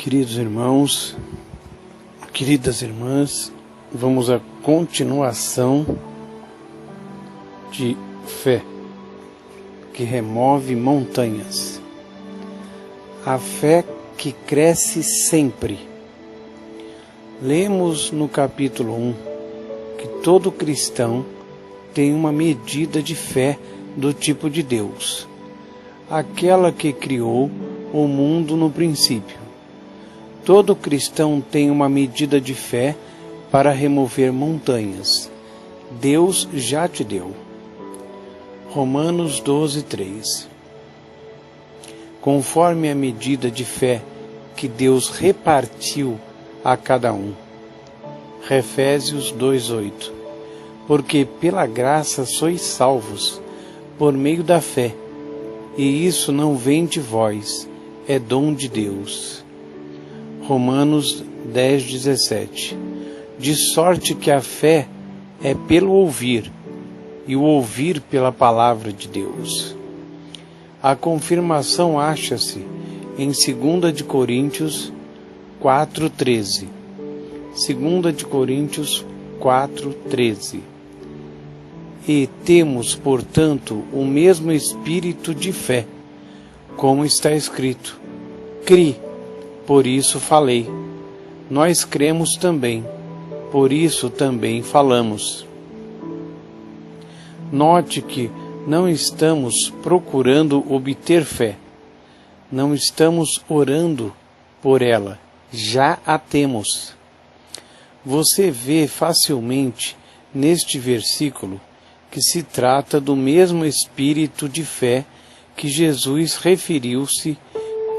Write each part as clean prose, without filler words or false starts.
Queridos irmãos, queridas irmãs, vamos à continuação de fé que remove montanhas. A fé que cresce sempre. Lemos no capítulo 1 que todo cristão tem uma medida de fé do tipo de Deus, aquela que criou o mundo no princípio. Todo cristão tem uma medida de fé para remover montanhas. Deus já te deu. Romanos 12:3. Conforme a medida de fé que Deus repartiu a cada um. Efésios 2:8. Porque pela graça sois salvos, por meio da fé, e isso não vem de vós, é dom de Deus. Romanos 10:17. De sorte que a fé é pelo ouvir, e o ouvir pela palavra de Deus. A confirmação acha-se em 2 de Coríntios 4:13. 2 de Coríntios 4:13. E temos, portanto, o mesmo espírito de fé, como está escrito: Cri, por isso falei. Nós cremos também, por isso também falamos. Note que não estamos procurando obter fé. Não estamos orando por ela, já a temos. Você vê facilmente neste versículo que se trata do mesmo espírito de fé que Jesus referiu-se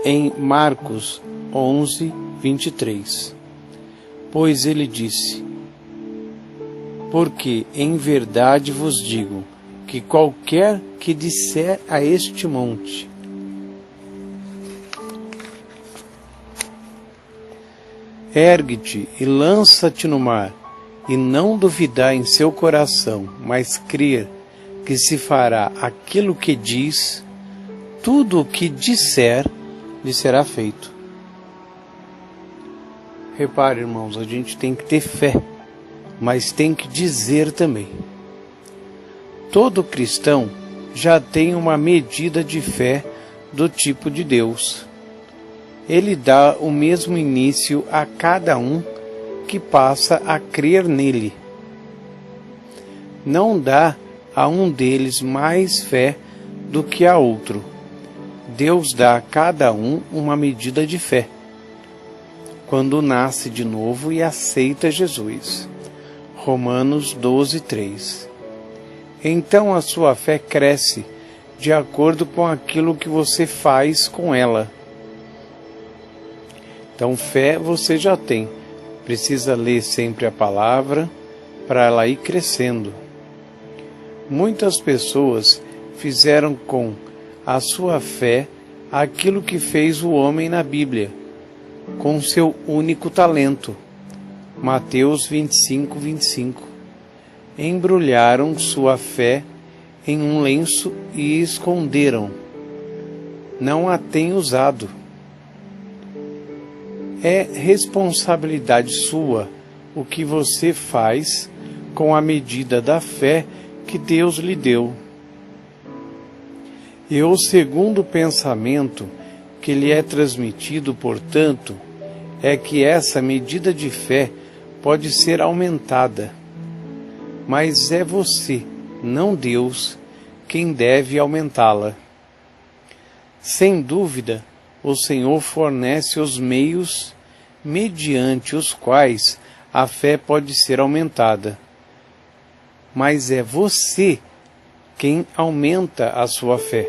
em Marcos 11:23. Pois ele disse: Porque em verdade vos digo que qualquer que disser a este monte: ergue-te e lança-te no mar, e não duvidar em seu coração, mas crer que se fará aquilo que diz, tudo o que disser lhe será feito. Repare, irmãos, a gente tem que ter fé, mas tem que dizer também. Todo cristão já tem uma medida de fé do tipo de Deus. Ele dá o mesmo início a cada um que passa a crer nele. Não dá a um deles mais fé do que a outro. Deus dá a cada um uma medida de fé, quando nasce de novo e aceita Jesus. Romanos 12:3. Então a sua fé cresce de acordo com aquilo que você faz com ela. Então fé você já tem. Precisa ler sempre a palavra para ela ir crescendo. Muitas pessoas fizeram com a sua fé aquilo que fez o homem na Bíblia, com seu único talento. Mateus 25:25. Embrulharam sua fé em um lenço e esconderam. Não a têm usado. É responsabilidade sua o que você faz com a medida da fé que Deus lhe deu. E o segundo pensamento que lhe é transmitido, portanto, é que essa medida de fé pode ser aumentada. Mas é você, não Deus, quem deve aumentá-la. Sem dúvida, o Senhor fornece os meios mediante os quais a fé pode ser aumentada. Mas é você quem aumenta a sua fé,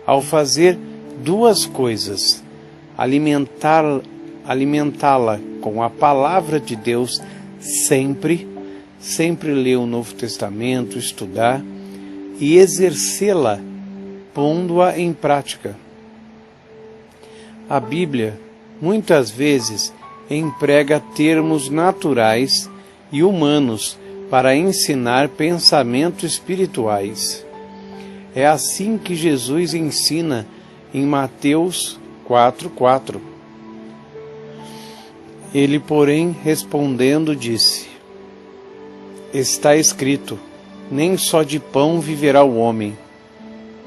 ao fazer duas coisas: alimentá-la com a palavra de Deus sempre ler o Novo Testamento, estudar e exercê-la, pondo-a em prática. A Bíblia, muitas vezes, emprega termos naturais e humanos para ensinar pensamentos espirituais. É assim que Jesus ensina em Mateus 4:4. Ele, porém, respondendo, disse: Está escrito, nem só de pão viverá o homem,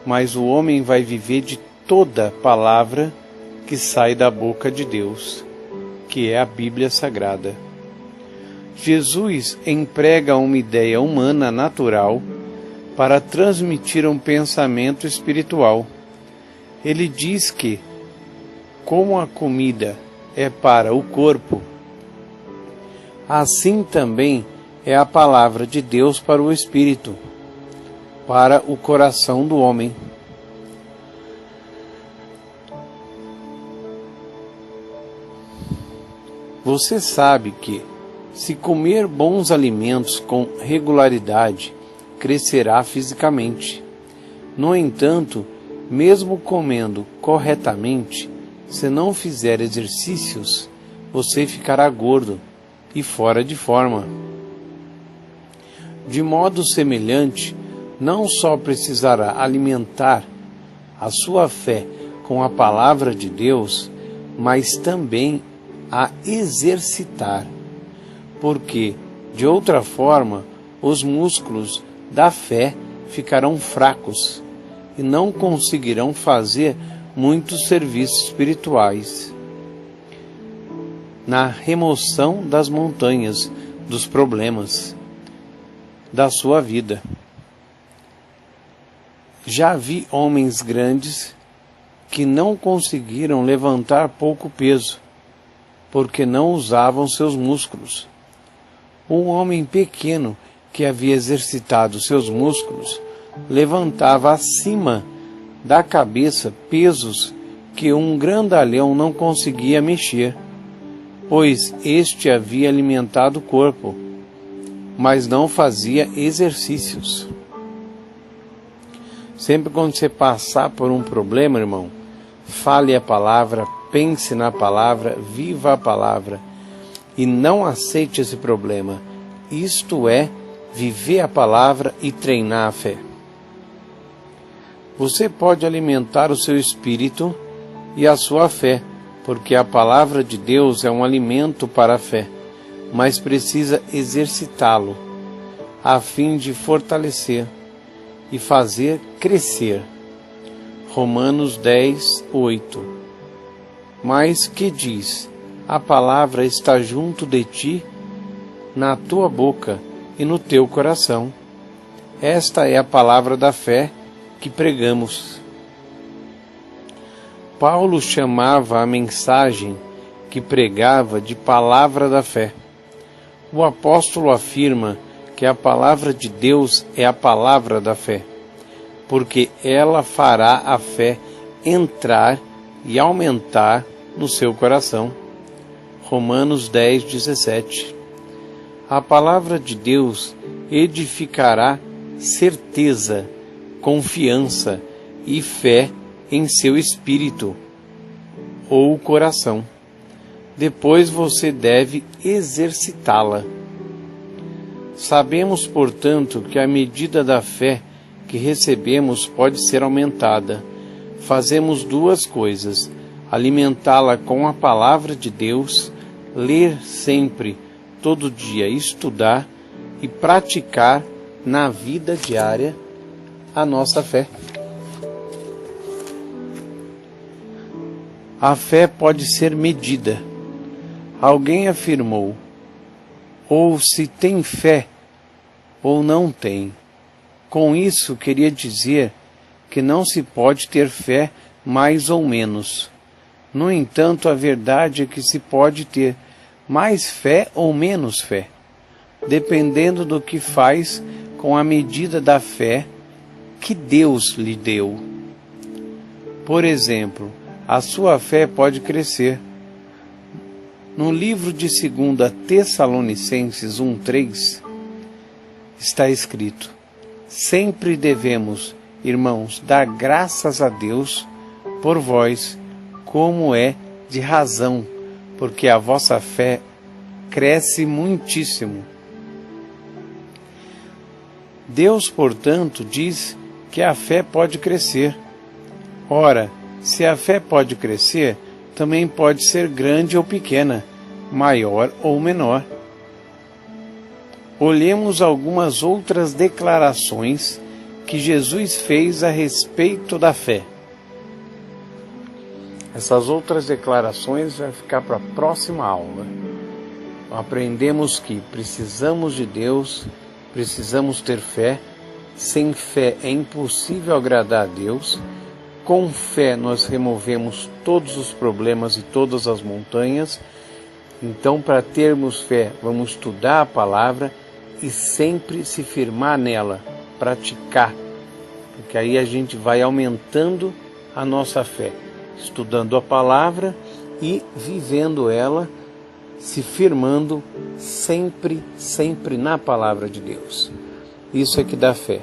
mas o homem vai viver de toda palavra que sai da boca de Deus, que é a Bíblia Sagrada. Jesus emprega uma ideia humana natural para transmitir um pensamento espiritual. Ele diz que, como a comida é para o corpo, assim também é a palavra de Deus para o espírito, para o coração do homem. Você sabe que, se comer bons alimentos com regularidade, crescerá fisicamente. No entanto, mesmo comendo corretamente, se não fizer exercícios, você ficará gordo e fora de forma. De modo semelhante, não só precisará alimentar a sua fé com a palavra de Deus, mas também a exercitar, porque, de outra forma, os músculos da fé ficarão fracos e não conseguirão fazer muitos serviços espirituais na remoção das montanhas, dos problemas da sua vida. Já vi homens grandes que não conseguiram levantar pouco peso, porque não usavam seus músculos. Um homem pequeno que havia exercitado seus músculos levantava acima da cabeça pesos que um grandalhão não conseguia mexer, pois este havia alimentado o corpo, mas não fazia exercícios. Sempre quando você passar por um problema, irmão, fale a palavra, pense na palavra, viva a palavra e não aceite esse problema. Isto é, viver a palavra e treinar a fé. Você pode alimentar o seu espírito e a sua fé, porque a palavra de Deus é um alimento para a fé, mas precisa exercitá-lo, a fim de fortalecer e fazer crescer. Romanos 10, 8. Mas que diz? A palavra está junto de ti, na tua boca e no teu coração. Esta é a palavra da fé que pregamos. Paulo chamava a mensagem que pregava de palavra da fé. O apóstolo afirma que a palavra de Deus é a palavra da fé, porque ela fará a fé entrar e aumentar no seu coração. Romanos 10, 17. A palavra de Deus edificará certeza, confiança e fé em seu espírito ou coração. Depois você deve exercitá-la. Sabemos, portanto, que a medida da fé que recebemos pode ser aumentada. Fazemos duas coisas: alimentá-la com a palavra de Deus, ler sempre, todo dia, estudar e praticar na vida diária a nossa fé. A fé pode ser medida. Alguém afirmou: ou se tem fé ou não tem. Com isso queria dizer que não se pode ter fé mais ou menos. No entanto, a verdade é que se pode ter mais fé ou menos fé, dependendo do que faz com a medida da fé que Deus lhe deu. Por exemplo, a sua fé pode crescer. No livro de 2 Tessalonicenses 1:3 está escrito: sempre devemos, irmãos, dar graças a Deus por vós, como é de razão, porque a vossa fé cresce muitíssimo. Deus, portanto, diz que a fé pode crescer. Ora, se a fé pode crescer, também pode ser grande ou pequena, maior ou menor. Olhemos algumas outras declarações que Jesus fez a respeito da fé. Essas outras declarações vai ficar para a próxima aula. Aprendemos que precisamos de Deus, precisamos ter fé. Sem fé é impossível agradar a Deus. Com fé nós removemos todos os problemas e todas as montanhas. Então, para termos fé, vamos estudar a palavra e sempre se firmar nela, praticar, porque aí a gente vai aumentando a nossa fé, estudando a palavra e vivendo ela, se firmando sempre na palavra de Deus. Isso é que dá fé.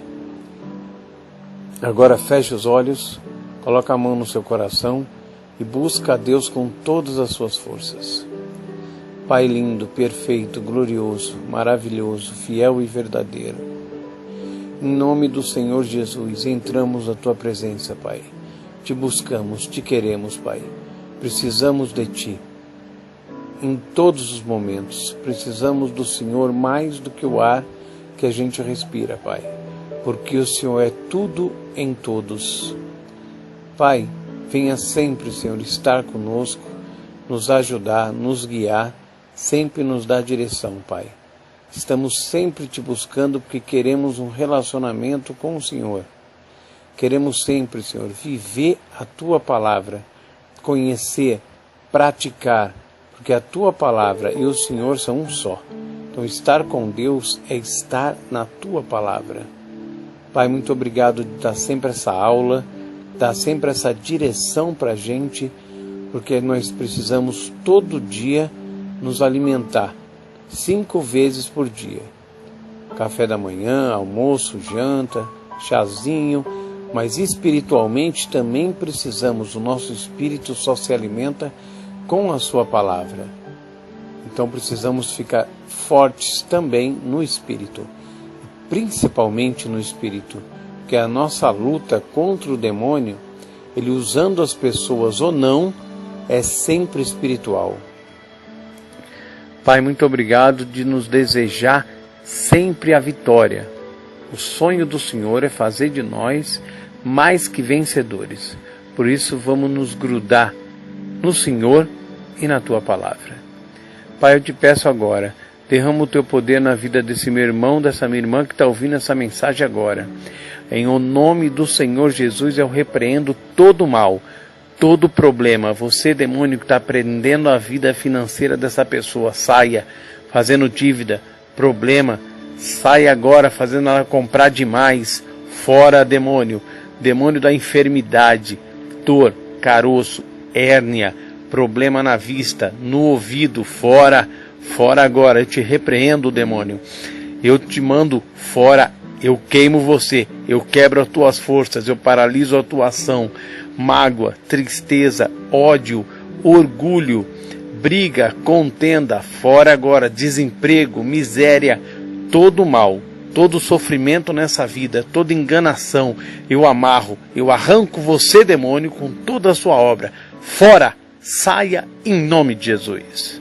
Agora feche os olhos, coloca a mão no seu coração e busca a Deus com todas as suas forças. Pai lindo, perfeito, glorioso, maravilhoso, fiel e verdadeiro. Em nome do Senhor Jesus, entramos na Tua presença, Pai. Te buscamos, Te queremos, Pai. Precisamos de Ti. Em todos os momentos, precisamos do Senhor mais do que o ar que a gente respira, Pai. Porque o Senhor é tudo em todos. Pai, venha sempre, Senhor, estar conosco, nos ajudar, nos guiar, sempre nos dar direção, Pai. Estamos sempre Te buscando porque queremos um relacionamento com o Senhor. Queremos sempre, Senhor, viver a Tua palavra, conhecer, praticar, porque a Tua palavra e o Senhor são um só. Então, estar com Deus é estar na Tua palavra. Pai, muito obrigado de dar sempre essa aula, dar sempre essa direção para a gente, porque nós precisamos todo dia nos alimentar 5 vezes por dia. Café da manhã, almoço, janta, chazinho, mas espiritualmente também precisamos, o nosso espírito só se alimenta com a Sua palavra. Então precisamos ficar fortes também no espírito, principalmente no espírito, porque a nossa luta contra o demônio, ele usando as pessoas ou não, é sempre espiritual. Pai, muito obrigado de nos desejar sempre a vitória. O sonho do Senhor é fazer de nós mais que vencedores. Por isso vamos nos grudar no Senhor e na Tua palavra. Pai, eu te peço agora, derrama o Teu poder na vida desse meu irmão, dessa minha irmã que está ouvindo essa mensagem agora. Em o nome do Senhor Jesus eu repreendo todo o mal, todo problema. Você, demônio, que está prendendo a vida financeira dessa pessoa, saia fazendo dívida, problema, saia agora fazendo ela comprar demais. Fora, demônio, demônio da enfermidade, dor, caroço, hérnia, problema na vista, no ouvido, fora agora. Eu te repreendo, demônio. Eu te mando fora, eu queimo você, eu quebro as tuas forças, eu paraliso a tua ação. Mágoa, tristeza, ódio, orgulho, briga, contenda, fora agora, desemprego, miséria, todo mal, todo sofrimento nessa vida, toda enganação, eu amarro, eu arranco você, demônio, com toda a sua obra. Fora, saia em nome de Jesus.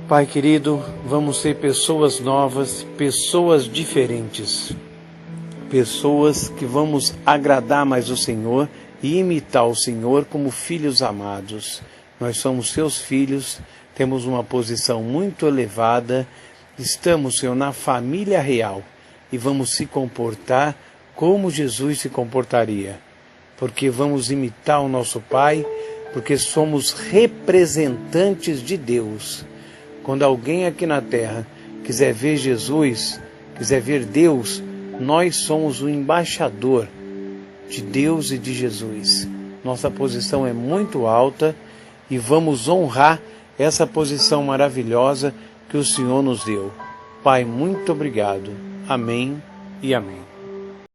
Pai querido, vamos ser pessoas novas, pessoas diferentes. Pessoas que vamos agradar mais o Senhor e imitar o Senhor como filhos amados. Nós somos seus filhos, temos uma posição muito elevada, estamos, Senhor, na família real e vamos se comportar como Jesus se comportaria, porque vamos imitar o nosso Pai, porque somos representantes de Deus. Quando alguém aqui na terra quiser ver Jesus, quiser ver Deus, nós somos o embaixador de Deus e de Jesus. Nossa posição é muito alta e vamos honrar essa posição maravilhosa que o Senhor nos deu. Pai, muito obrigado. Amém e amém.